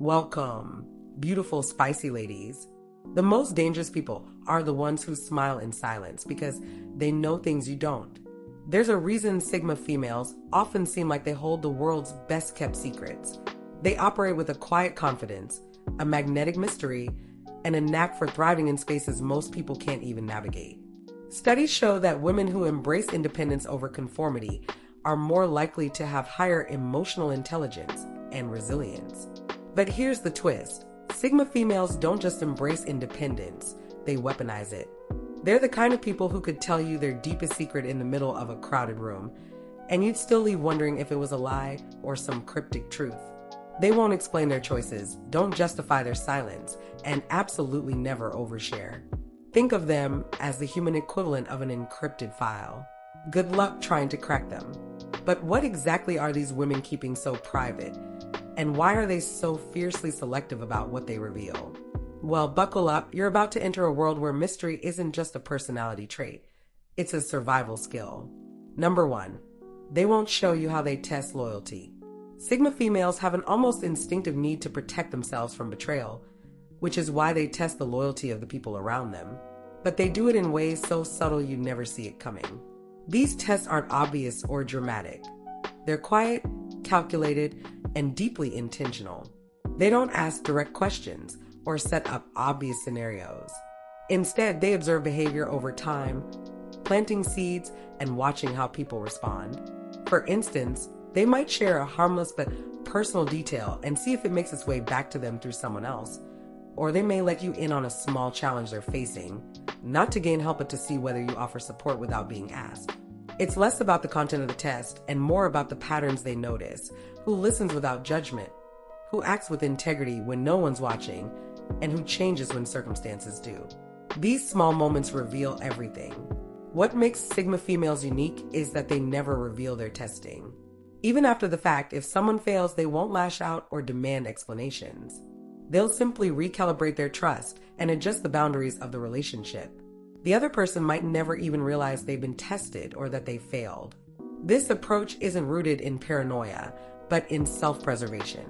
Welcome, beautiful, spicy ladies. The most dangerous people are the ones who smile in silence because they know things you don't. There's a reason Sigma females often seem like they hold the world's best kept secrets. They operate with a quiet confidence, a magnetic mystery, and a knack for thriving in spaces most people can't even navigate. Studies show that women who embrace independence over conformity are more likely to have higher emotional intelligence and resilience. But here's the twist. Sigma females don't just embrace independence, they weaponize it. They're the kind of people who could tell you their deepest secret in the middle of a crowded room, and you'd still leave wondering if it was a lie or some cryptic truth. They won't explain their choices, don't justify their silence, and absolutely never overshare. Think of them as the human equivalent of an encrypted file. Good luck trying to crack them. But what exactly are these women keeping so private? And why are they so fiercely selective about what they reveal? Well, buckle up. You're about to enter a world where mystery isn't just a personality trait. It's a survival skill. Number 1, they won't show you how they test loyalty. Sigma females have an almost instinctive need to protect themselves from betrayal, which is why they test the loyalty of the people around them. But they do it in ways so subtle you never see it coming. These tests aren't obvious or dramatic. They're quiet, calculated, and deeply intentional. They don't ask direct questions or set up obvious scenarios. Instead, they observe behavior over time, planting seeds and watching how people respond. For instance, they might share a harmless but personal detail and see if it makes its way back to them through someone else. Or they may let you in on a small challenge they're facing, not to gain help but to see whether you offer support without being asked. It's less about the content of the test and more about the patterns they notice, who listens without judgment, who acts with integrity when no one's watching, and who changes when circumstances do. These small moments reveal everything. What makes Sigma females unique is that they never reveal their testing. Even after the fact, if someone fails, they won't lash out or demand explanations. They'll simply recalibrate their trust and adjust the boundaries of the relationship. The other person might never even realize they've been tested or that they failed. This approach isn't rooted in paranoia, but in self-preservation.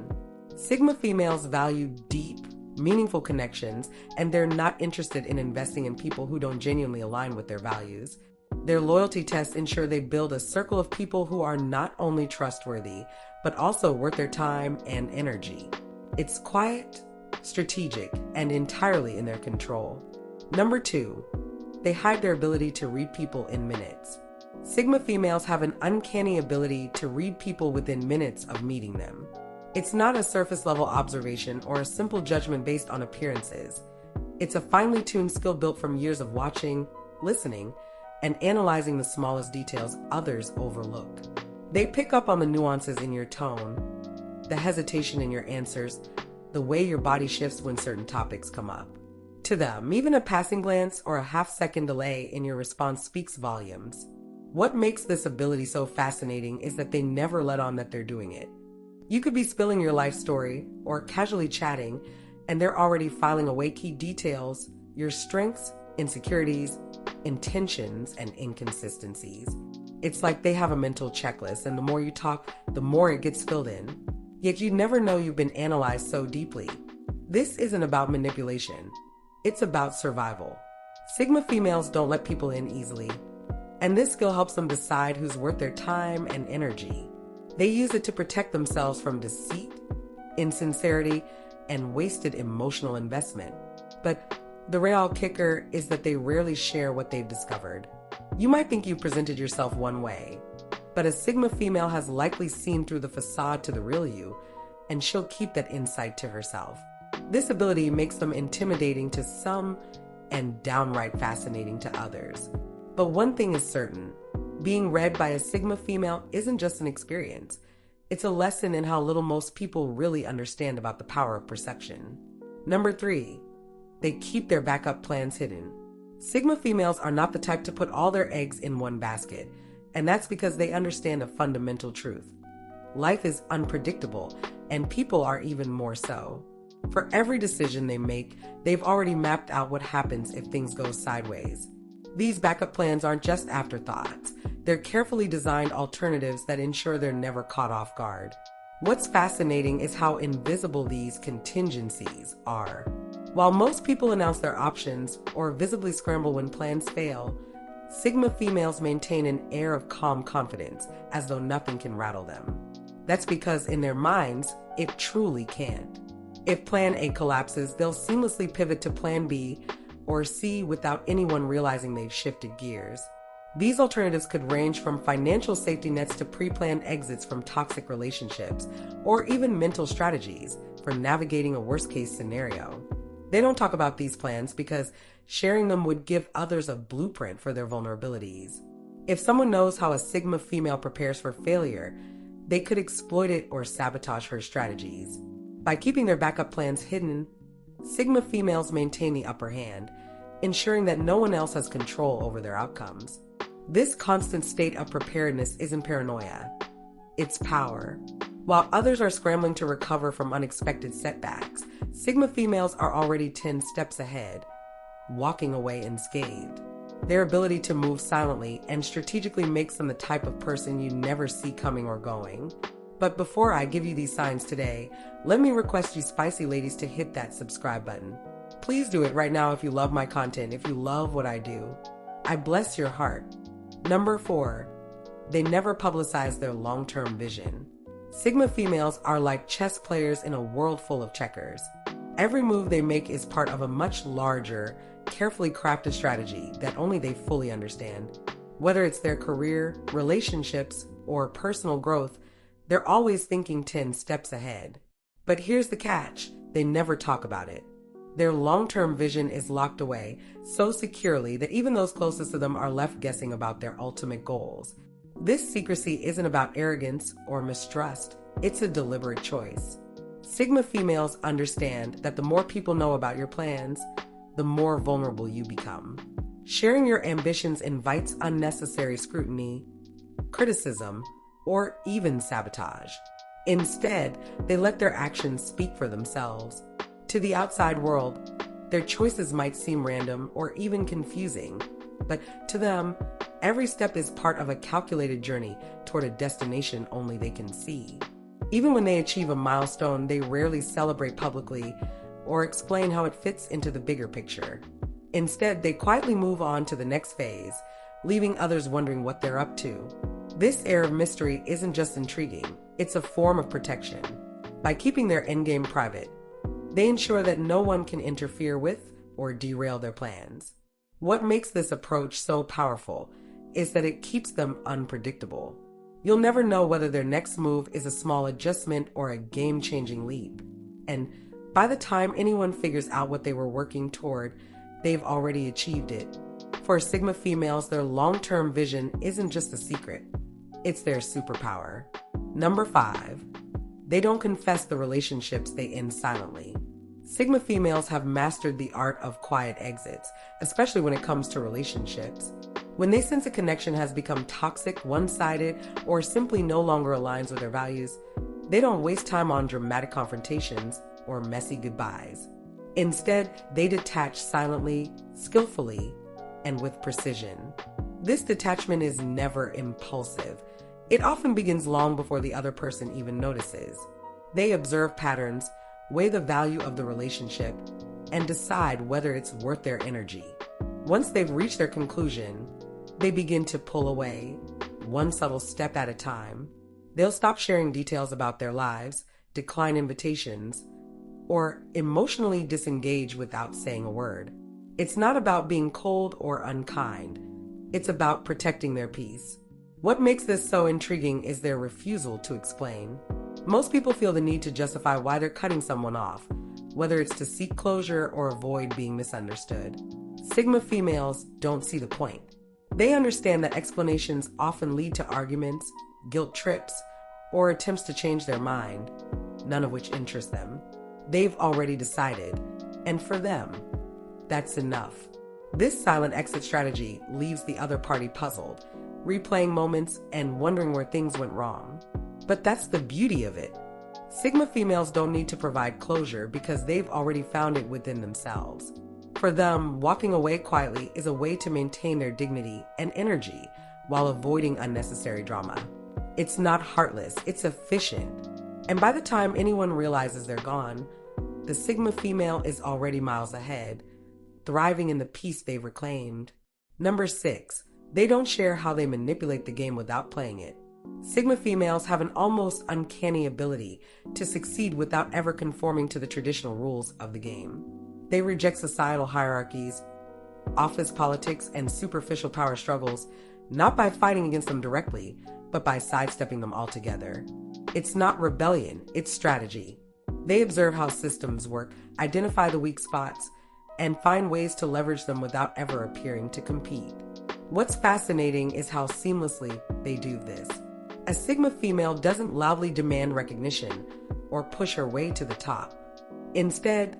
Sigma females value deep, meaningful connections, and they're not interested in investing in people who don't genuinely align with their values. Their loyalty tests ensure they build a circle of people who are not only trustworthy, but also worth their time and energy. It's quiet, strategic, and entirely in their control. Number 2, they hide their ability to read people in minutes. Sigma females have an uncanny ability to read people within minutes of meeting them. It's not a surface-level observation or a simple judgment based on appearances. It's a finely tuned skill built from years of watching, listening, and analyzing the smallest details others overlook. They pick up on the nuances in your tone, the hesitation in your answers, the way your body shifts when certain topics come up. To them, even a passing glance or a half-second delay in your response speaks volumes. What makes this ability so fascinating is that they never let on that they're doing it. You could be spilling your life story or casually chatting, and they're already filing away key details, your strengths, insecurities, intentions, and inconsistencies. It's like they have a mental checklist, and the more you talk, the more it gets filled in. Yet you never know you've been analyzed so deeply. This isn't about manipulation. It's about survival. Sigma females don't let people in easily, and this skill helps them decide who's worth their time and energy. They use it to protect themselves from deceit, insincerity, and wasted emotional investment. But the real kicker is that they rarely share what they've discovered. You might think you presented yourself one way, but a Sigma female has likely seen through the facade to the real you, and she'll keep that insight to herself. This ability makes them intimidating to some and downright fascinating to others. But one thing is certain, being read by a Sigma female isn't just an experience. It's a lesson in how little most people really understand about the power of perception. Number 3, they keep their backup plans hidden. Sigma females are not the type to put all their eggs in one basket, and that's because they understand a fundamental truth. Life is unpredictable, and people are even more so. For every decision they make, they've already mapped out what happens if things go sideways. These backup plans aren't just afterthoughts. They're carefully designed alternatives that ensure they're never caught off guard. What's fascinating is how invisible these contingencies are. While most people announce their options or visibly scramble when plans fail, Sigma females maintain an air of calm confidence, as though nothing can rattle them. That's because in their minds, it truly can't. If plan A collapses, they'll seamlessly pivot to plan B or C without anyone realizing they've shifted gears. These alternatives could range from financial safety nets to pre-planned exits from toxic relationships, or even mental strategies for navigating a worst-case scenario. They don't talk about these plans because sharing them would give others a blueprint for their vulnerabilities. If someone knows how a Sigma female prepares for failure, they could exploit it or sabotage her strategies. By keeping their backup plans hidden, Sigma females maintain the upper hand, ensuring that no one else has control over their outcomes. This constant state of preparedness isn't paranoia, it's power. While others are scrambling to recover from unexpected setbacks, Sigma females are already 10 steps ahead, walking away unscathed. Their ability to move silently and strategically makes them the type of person you never see coming or going. But before I give you these signs today, let me request you spicy ladies to hit that subscribe button. Please do it right now if you love my content, if you love what I do. I bless your heart. Number 4, they never publicize their long-term vision. Sigma females are like chess players in a world full of checkers. Every move they make is part of a much larger, carefully crafted strategy that only they fully understand. Whether it's their career, relationships, or personal growth, they're always thinking 10 steps ahead. But here's the catch, they never talk about it. Their long-term vision is locked away so securely that even those closest to them are left guessing about their ultimate goals. This secrecy isn't about arrogance or mistrust, it's a deliberate choice. Sigma females understand that the more people know about your plans, the more vulnerable you become. Sharing your ambitions invites unnecessary scrutiny, criticism, or even sabotage. Instead, they let their actions speak for themselves. To the outside world, their choices might seem random or even confusing, but to them, every step is part of a calculated journey toward a destination only they can see. Even when they achieve a milestone, they rarely celebrate publicly or explain how it fits into the bigger picture. Instead, they quietly move on to the next phase, leaving others wondering what they're up to. This air of mystery isn't just intriguing, it's a form of protection. By keeping their endgame private, they ensure that no one can interfere with or derail their plans. What makes this approach so powerful is that it keeps them unpredictable. You'll never know whether their next move is a small adjustment or a game-changing leap. And by the time anyone figures out what they were working toward, they've already achieved it. For Sigma females, their long-term vision isn't just a secret, it's their superpower. Number 5, they don't confess the relationships they end silently. Sigma females have mastered the art of quiet exits, especially when it comes to relationships. When they sense a connection has become toxic, one-sided, or simply no longer aligns with their values, they don't waste time on dramatic confrontations or messy goodbyes. Instead, they detach silently, skillfully, and with precision. This detachment is never impulsive. It often begins long before the other person even notices. They observe patterns, weigh the value of the relationship, and decide whether it's worth their energy. Once they've reached their conclusion, they begin to pull away, one subtle step at a time. They'll stop sharing details about their lives, decline invitations, or emotionally disengage without saying a word. It's not about being cold or unkind. It's about protecting their peace. What makes this so intriguing is their refusal to explain. Most people feel the need to justify why they're cutting someone off, whether it's to seek closure or avoid being misunderstood. Sigma females don't see the point. They understand that explanations often lead to arguments, guilt trips, or attempts to change their mind, none of which interest them. They've already decided, and for them, that's enough. This silent exit strategy leaves the other party puzzled, replaying moments and wondering where things went wrong. But that's the beauty of it. Sigma females don't need to provide closure because they've already found it within themselves. For them, walking away quietly is a way to maintain their dignity and energy while avoiding unnecessary drama. It's not heartless, it's efficient. And by the time anyone realizes they're gone, the Sigma female is already miles ahead, thriving in the peace they've reclaimed. Number 6, they don't share how they manipulate the game without playing it. Sigma females have an almost uncanny ability to succeed without ever conforming to the traditional rules of the game. They reject societal hierarchies, office politics, and superficial power struggles, not by fighting against them directly, but by sidestepping them altogether. It's not rebellion, it's strategy. They observe how systems work, identify the weak spots, and find ways to leverage them without ever appearing to compete. What's fascinating is how seamlessly they do this. A Sigma female doesn't loudly demand recognition or push her way to the top. Instead,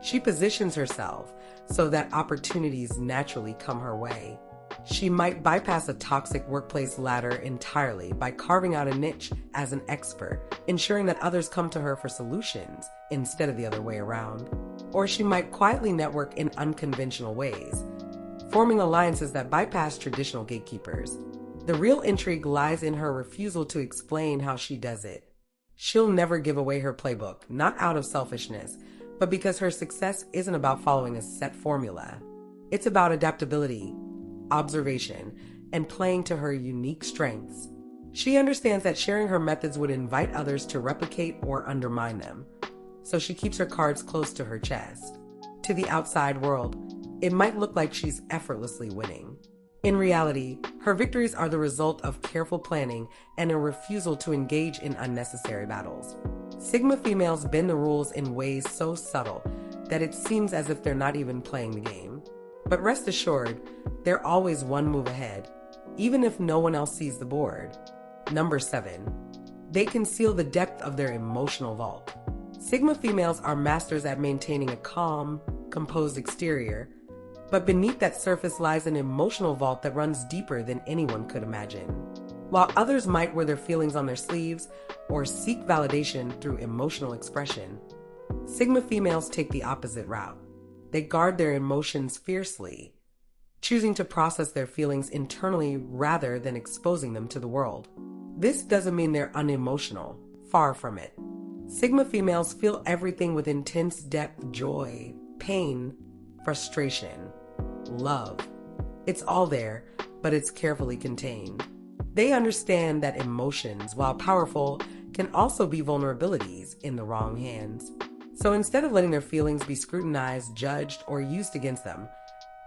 she positions herself so that opportunities naturally come her way. She might bypass a toxic workplace ladder entirely by carving out a niche as an expert, ensuring that others come to her for solutions instead of the other way around. Or she might quietly network in unconventional ways, forming alliances that bypass traditional gatekeepers. The real intrigue lies in her refusal to explain how she does it. She'll never give away her playbook, not out of selfishness, but because her success isn't about following a set formula. It's about adaptability, observation, and playing to her unique strengths. She understands that sharing her methods would invite others to replicate or undermine them, so she keeps her cards close to her chest. To the outside world, it might look like she's effortlessly winning. In reality, her victories are the result of careful planning and a refusal to engage in unnecessary battles. Sigma females bend the rules in ways so subtle that it seems as if they're not even playing the game. But rest assured, they're always one move ahead, even if no one else sees the board. Number 7, they conceal the depth of their emotional vault. Sigma females are masters at maintaining a calm, composed exterior, but beneath that surface lies an emotional vault that runs deeper than anyone could imagine. While others might wear their feelings on their sleeves or seek validation through emotional expression, Sigma females take the opposite route. They guard their emotions fiercely, choosing to process their feelings internally rather than exposing them to the world. This doesn't mean they're unemotional, far from it. Sigma females feel everything with intense depth: joy, pain, frustration, love. It's all there, but it's carefully contained. They understand that emotions, while powerful, can also be vulnerabilities in the wrong hands. So instead of letting their feelings be scrutinized, judged, or used against them,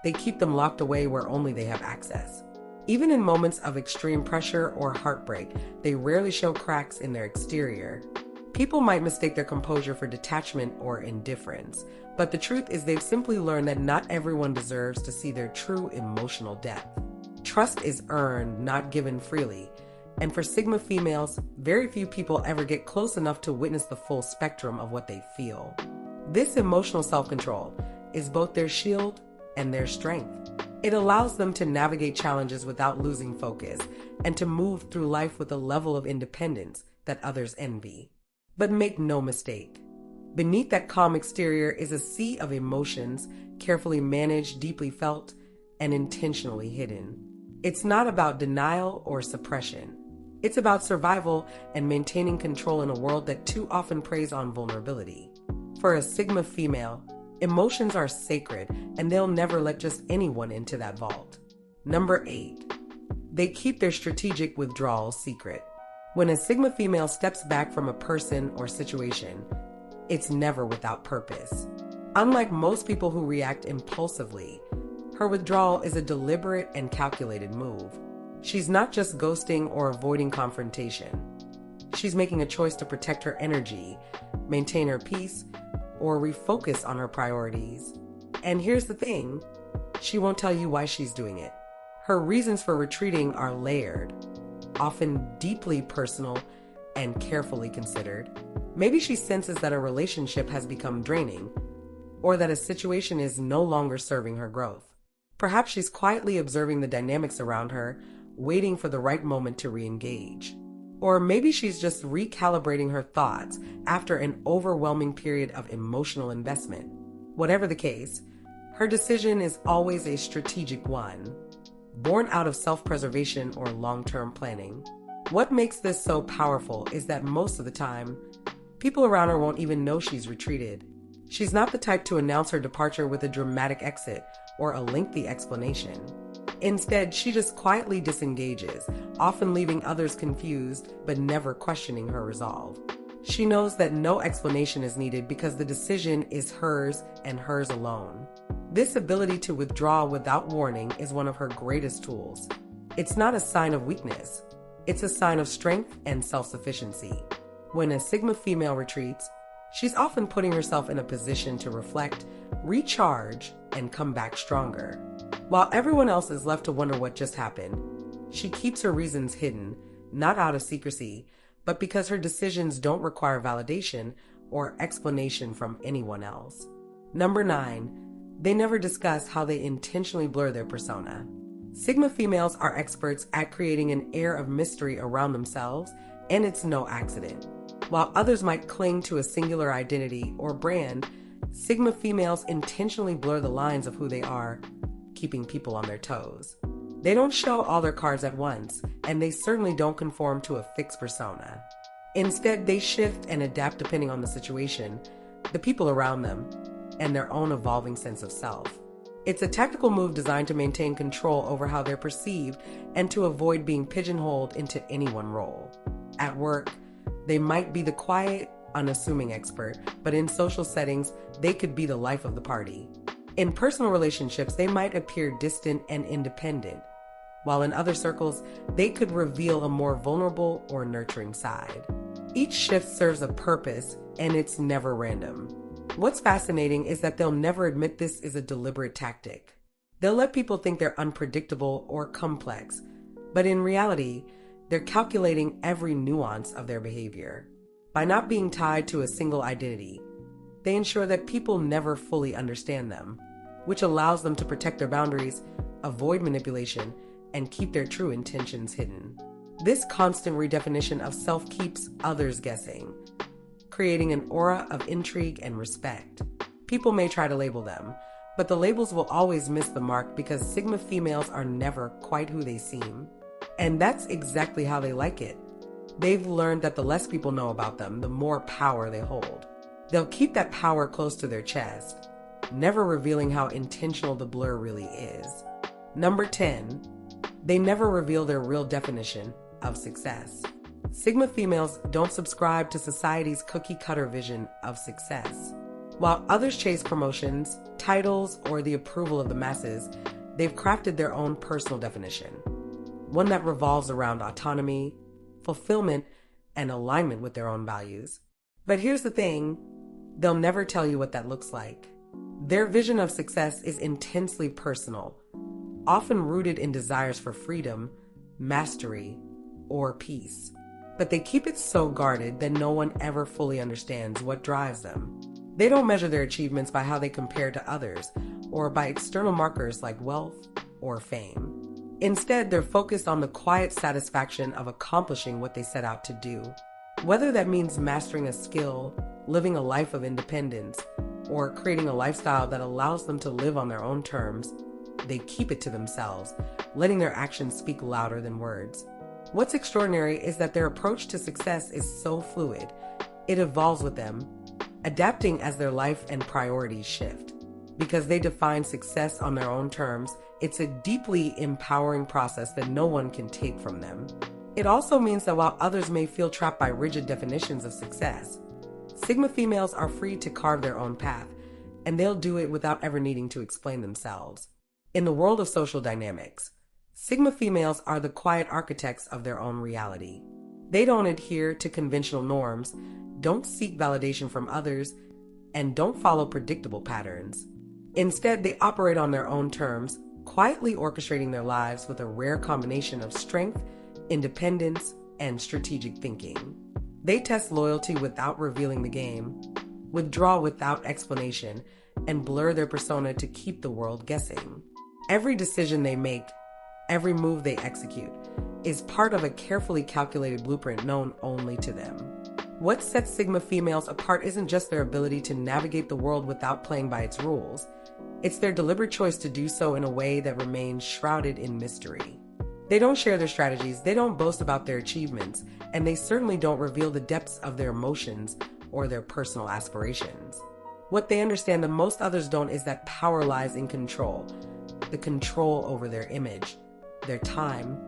they keep them locked away where only they have access. Even in moments of extreme pressure or heartbreak, they rarely show cracks in their exterior. People might mistake their composure for detachment or indifference, but the truth is they've simply learned that not everyone deserves to see their true emotional depth. Trust is earned, not given freely, and for Sigma females, very few people ever get close enough to witness the full spectrum of what they feel. This emotional self-control is both their shield and their strength. It allows them to navigate challenges without losing focus and to move through life with a level of independence that others envy. But make no mistake, beneath that calm exterior is a sea of emotions, carefully managed, deeply felt, and intentionally hidden. It's not about denial or suppression. It's about survival and maintaining control in a world that too often preys on vulnerability. For a Sigma female, emotions are sacred, and they'll never let just anyone into that vault. Number 8, they keep their strategic withdrawal secret. When a Sigma female steps back from a person or situation, it's never without purpose. Unlike most people who react impulsively, her withdrawal is a deliberate and calculated move. She's not just ghosting or avoiding confrontation. She's making a choice to protect her energy, maintain her peace, or refocus on her priorities. And here's the thing, she won't tell you why she's doing it. Her reasons for retreating are layered, often deeply personal and carefully considered. Maybe she senses that a relationship has become draining, or that a situation is no longer serving her growth. Perhaps she's quietly observing the dynamics around her, waiting for the right moment to re-engage. Or maybe she's just recalibrating her thoughts after an overwhelming period of emotional investment. Whatever the case, her decision is always a strategic one, born out of self-preservation or long-term planning. What makes this so powerful is that most of the time, people around her won't even know she's retreated. She's not the type to announce her departure with a dramatic exit or a lengthy explanation. Instead, she just quietly disengages, often leaving others confused but never questioning her resolve. She knows that no explanation is needed because the decision is hers and hers alone. This ability to withdraw without warning is one of her greatest tools. It's not a sign of weakness. It's a sign of strength and self-sufficiency. When a Sigma female retreats, she's often putting herself in a position to reflect, recharge, and come back stronger. While everyone else is left to wonder what just happened, she keeps her reasons hidden, not out of secrecy, but because her decisions don't require validation or explanation from anyone else. Number 9, they never discuss how they intentionally blur their persona. Sigma females are experts at creating an air of mystery around themselves, and it's no accident. While others might cling to a singular identity or brand, Sigma females intentionally blur the lines of who they are, keeping people on their toes. They don't show all their cards at once, and they certainly don't conform to a fixed persona. Instead, they shift and adapt depending on the situation, the people around them, and their own evolving sense of self. It's a tactical move designed to maintain control over how they're perceived and to avoid being pigeonholed into any one role. At work, they might be the quiet, unassuming expert, but in social settings, they could be the life of the party. In personal relationships, they might appear distant and independent, while in other circles, they could reveal a more vulnerable or nurturing side. Each shift serves a purpose, and it's never random. What's fascinating is that they'll never admit this is a deliberate tactic. They'll let people think they're unpredictable or complex, but in reality, they're calculating every nuance of their behavior. By not being tied to a single identity, they ensure that people never fully understand them, which allows them to protect their boundaries, avoid manipulation, and keep their true intentions hidden. This constant redefinition of self keeps others guessing, creating an aura of intrigue and respect. People may try to label them, but the labels will always miss the mark because Sigma females are never quite who they seem. And that's exactly how they like it. They've learned that the less people know about them, the more power they hold. They'll keep that power close to their chest, never revealing how intentional the blur really is. Number 10, they never reveal their real definition of success. Sigma females don't subscribe to society's cookie-cutter vision of success. While others chase promotions, titles, or the approval of the masses, they've crafted their own personal definition, one that revolves around autonomy, fulfillment, and alignment with their own values. But here's the thing, they'll never tell you what that looks like. Their vision of success is intensely personal, often rooted in desires for freedom, mastery, or peace. But they keep it so guarded that no one ever fully understands what drives them. They don't measure their achievements by how they compare to others or by external markers like wealth or fame. Instead, they're focused on the quiet satisfaction of accomplishing what they set out to do. Whether that means mastering a skill, living a life of independence, or creating a lifestyle that allows them to live on their own terms, they keep it to themselves, letting their actions speak louder than words. What's extraordinary is that their approach to success is so fluid. It evolves with them, adapting as their life and priorities shift. Because they define success on their own terms, it's a deeply empowering process that no one can take from them. It also means that while others may feel trapped by rigid definitions of success, Sigma females are free to carve their own path, and they'll do it without ever needing to explain themselves. In the world of social dynamics, Sigma females are the quiet architects of their own reality. They don't adhere to conventional norms, don't seek validation from others, and don't follow predictable patterns. Instead, they operate on their own terms, quietly orchestrating their lives with a rare combination of strength, independence, and strategic thinking. They test loyalty without revealing the game, withdraw without explanation, and blur their persona to keep the world guessing. Every decision they make, every move they execute, is part of a carefully calculated blueprint known only to them. What sets Sigma females apart isn't just their ability to navigate the world without playing by its rules. It's their deliberate choice to do so in a way that remains shrouded in mystery. They don't share their strategies, they don't boast about their achievements, and they certainly don't reveal the depths of their emotions or their personal aspirations. What they understand that most others don't is that power lies in control. The control over their image, their time,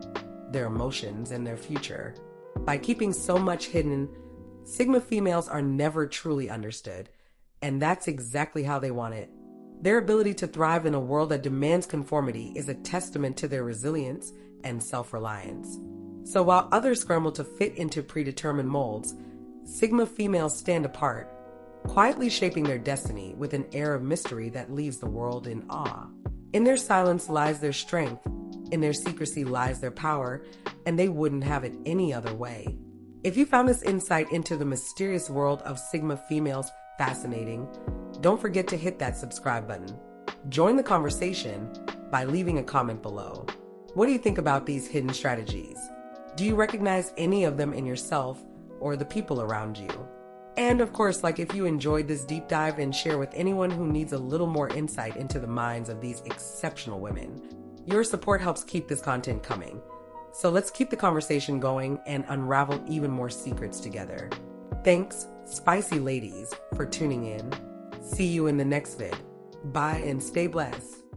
their emotions, and their future. By keeping so much hidden, Sigma females are never truly understood, and that's exactly how they want it. Their ability to thrive in a world that demands conformity is a testament to their resilience and self-reliance. So while others scramble to fit into predetermined molds, Sigma females stand apart, quietly shaping their destiny with an air of mystery that leaves the world in awe. In their silence lies their strength, in their secrecy lies their power, and they wouldn't have it any other way. If you found this insight into the mysterious world of Sigma females fascinating, don't forget to hit that subscribe button. Join the conversation by leaving a comment below. What do you think about these hidden strategies? Do you recognize any of them in yourself or the people around you? And of course, if you enjoyed this deep dive, and share with anyone who needs a little more insight into the minds of these exceptional women. Your support helps keep this content coming. So let's keep the conversation going and unravel even more secrets together. Thanks, spicy ladies, for tuning in. See you in the next vid. Bye and stay blessed.